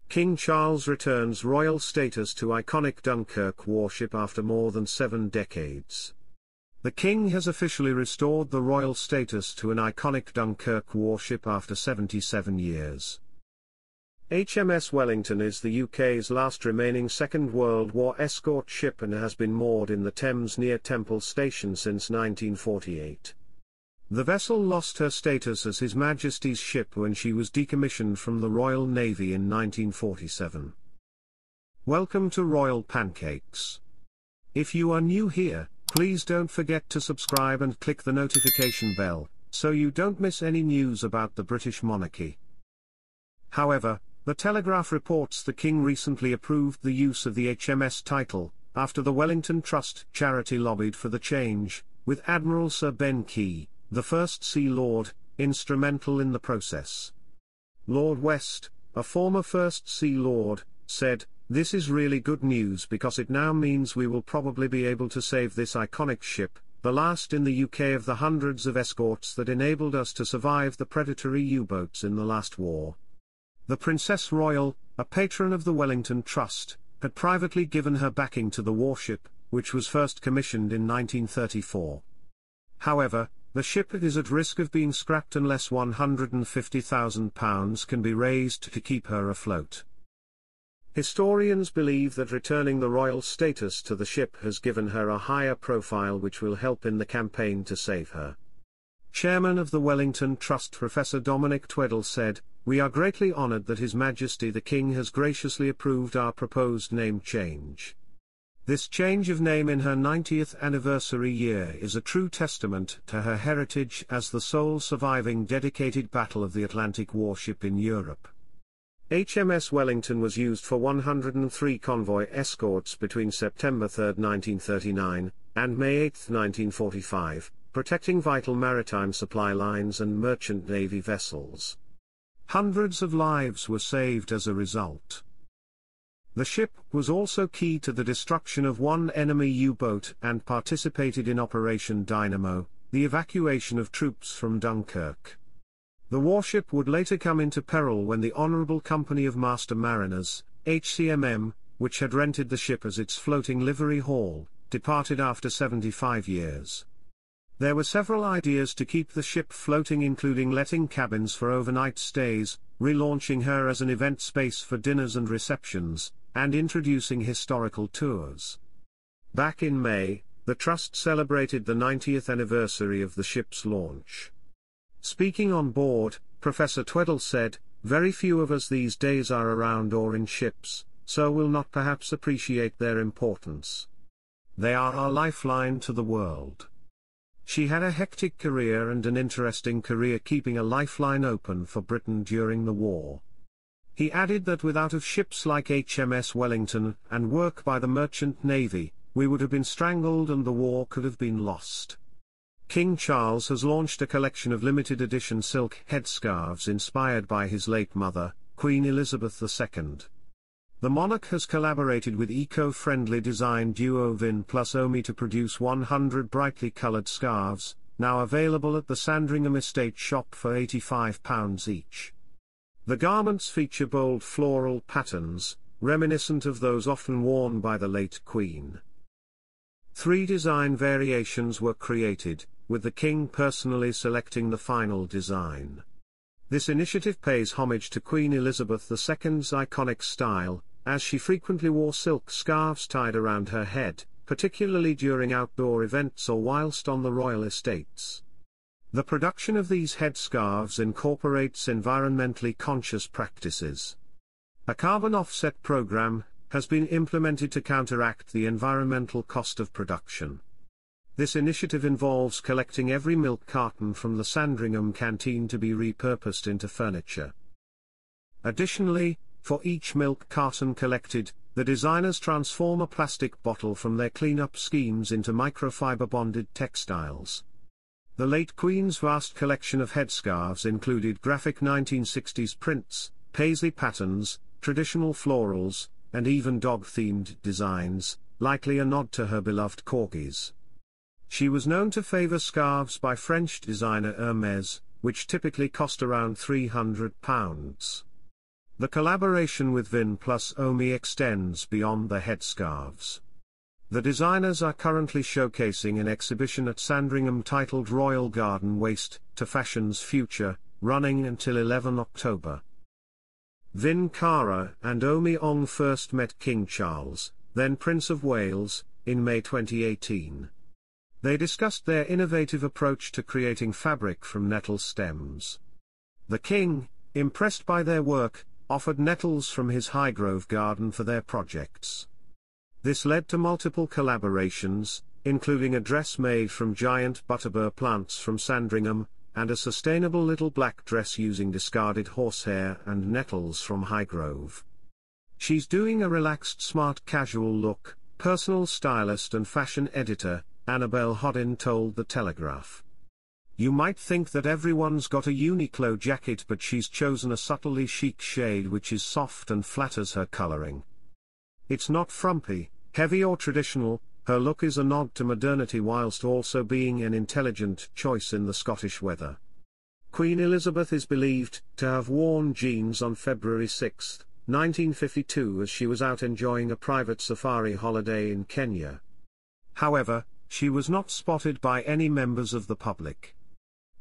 King Charles returns royal status to iconic Dunkirk warship after more than 7 decades. The King has officially restored the royal status to an iconic Dunkirk warship after 77 years. HMS Wellington is the UK's last remaining Second World War escort ship and has been moored in the Thames near Temple Station since 1948. The vessel lost her status as His Majesty's ship when she was decommissioned from the Royal Navy in 1947. Welcome to Royal Pancakes. If you are new here, please don't forget to subscribe and click the notification bell, so you don't miss any news about the British monarchy. However, the Telegraph reports the King recently approved the use of the HMS title, after the Wellington Trust charity lobbied for the change, with Admiral Sir Ben Key, the First Sea Lord, instrumental in the process. Lord West, a former First Sea Lord, said, "This is really good news because it now means we will probably be able to save this iconic ship, the last in the UK of the hundreds of escorts that enabled us to survive the predatory U-boats in the last war." The Princess Royal, a patron of the Wellington Trust, had privately given her backing to the warship, which was first commissioned in 1934. However, the ship is at risk of being scrapped unless £150,000 can be raised to keep her afloat. Historians believe that returning the royal status to the ship has given her a higher profile which will help in the campaign to save her. Chairman of the Wellington Trust Professor Dominic Tweddle said, "We are greatly honoured that His Majesty the King has graciously approved our proposed name change. This change of name in her 90th anniversary year is a true testament to her heritage as the sole surviving dedicated Battle of the Atlantic warship in Europe." HMS Wellington was used for 103 convoy escorts between September 3, 1939, and May 8, 1945, protecting vital maritime supply lines and merchant navy vessels. Hundreds of lives were saved as a result. The ship was also key to the destruction of one enemy U-boat and participated in Operation Dynamo, the evacuation of troops from Dunkirk. The warship would later come into peril when the Honourable Company of Master Mariners, HCMM, which had rented the ship as its floating livery hall, departed after 75 years. There were several ideas to keep the ship floating, including letting cabins for overnight stays, relaunching her as an event space for dinners and receptions, and introducing historical tours. Back in May, the Trust celebrated the 90th anniversary of the ship's launch. Speaking on board, Professor Tweddle said, "Very few of us these days are around or in ships, so will not perhaps appreciate their importance. They are our lifeline to the world." She had a hectic career and an interesting career keeping a lifeline open for Britain during the war. He added that without of ships like HMS Wellington and work by the merchant navy, we would have been strangled and the war could have been lost. King Charles has launched a collection of limited edition silk headscarves inspired by his late mother, Queen Elizabeth II. The monarch has collaborated with eco-friendly design duo Vin plus Omi to produce 100 brightly coloured scarves, now available at the Sandringham Estate shop for £85 each. The garments feature bold floral patterns, reminiscent of those often worn by the late Queen. 3 design variations were created, with the King personally selecting the final design. This initiative pays homage to Queen Elizabeth II's iconic style, as she frequently wore silk scarves tied around her head, particularly during outdoor events or whilst on the royal estates. The production of these headscarves incorporates environmentally conscious practices. A carbon offset program has been implemented to counteract the environmental cost of production. This initiative involves collecting every milk carton from the Sandringham canteen to be repurposed into furniture. Additionally, for each milk carton collected, the designers transform a plastic bottle from their cleanup schemes into microfiber bonded textiles. The late Queen's vast collection of headscarves included graphic 1960s prints, paisley patterns, traditional florals, and even dog-themed designs, likely a nod to her beloved corgis. She was known to favour scarves by French designer Hermès, which typically cost around £300. The collaboration with Vin plus Omi extends beyond the headscarves. The designers are currently showcasing an exhibition at Sandringham titled Royal Garden Waste to Fashion's Future, running until 11 October. Vin Cara and Omi Ong first met King Charles, then Prince of Wales, in May 2018. They discussed their innovative approach to creating fabric from nettle stems. The King, impressed by their work, offered nettles from his Highgrove garden for their projects. This led to multiple collaborations, including a dress made from giant butterbur plants from Sandringham, and a sustainable little black dress using discarded horsehair and nettles from Highgrove. She's doing a relaxed smart casual look, personal stylist and fashion editor, Annabelle Hodin told the Telegraph. You might think that everyone's got a Uniqlo jacket, but she's chosen a subtly chic shade which is soft and flatters her coloring. It's not frumpy, heavy or traditional, her look is a nod to modernity whilst also being an intelligent choice in the Scottish weather. Queen Elizabeth is believed to have worn jeans on February 6, 1952 as she was out enjoying a private safari holiday in Kenya. However, she was not spotted by any members of the public.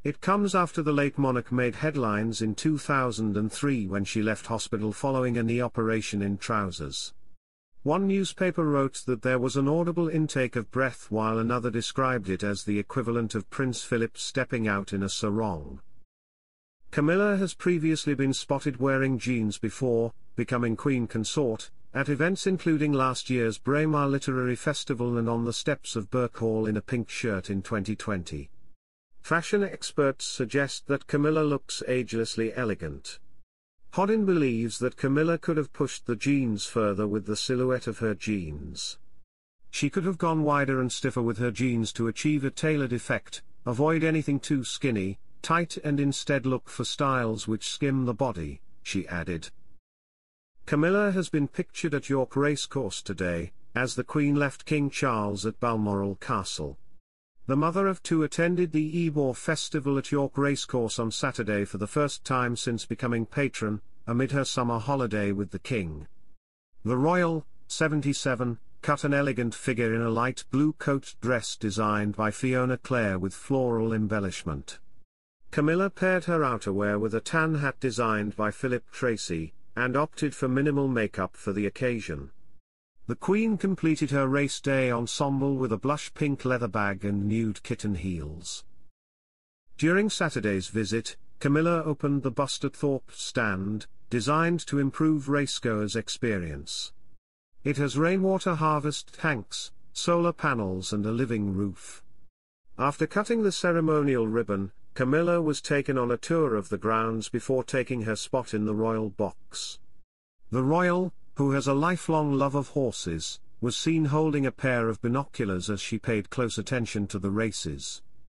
It comes after the late monarch made headlines in 2003 when she left hospital following a knee operation in trousers. One newspaper wrote that there was an audible intake of breath while another described it as the equivalent of Prince Philip stepping out in a sarong. Camilla has previously been spotted wearing jeans before becoming Queen Consort, at events including last year's Braemar Literary Festival and on the steps of Burke Hall in a pink shirt in 2020. Fashion experts suggest that Camilla looks agelessly elegant. Hodin believes that Camilla could have pushed the jeans further with the silhouette of her jeans. She could have gone wider and stiffer with her jeans to achieve a tailored effect, avoid anything too skinny, tight and instead look for styles which skim the body, she added. Camilla has been pictured at York Racecourse today, as the Queen left King Charles at Balmoral Castle. The mother of two attended the Ebor Festival at York Racecourse on Saturday for the first time since becoming patron, amid her summer holiday with the King. The Royal, 77, cut an elegant figure in a light blue coat dress designed by Fiona Clare with floral embellishment. Camilla paired her outerwear with a tan hat designed by Philip Tracy, and opted for minimal makeup for the occasion. The Queen completed her race day ensemble with a blush pink leather bag and nude kitten heels. During Saturday's visit, Camilla opened the Bustard Thorpe stand, designed to improve racegoers' experience. It has rainwater harvest tanks, solar panels and a living roof. After cutting the ceremonial ribbon, Camilla was taken on a tour of the grounds before taking her spot in the royal box. The royal, who has a lifelong love of horses, was seen holding a pair of binoculars as she paid close attention to the races.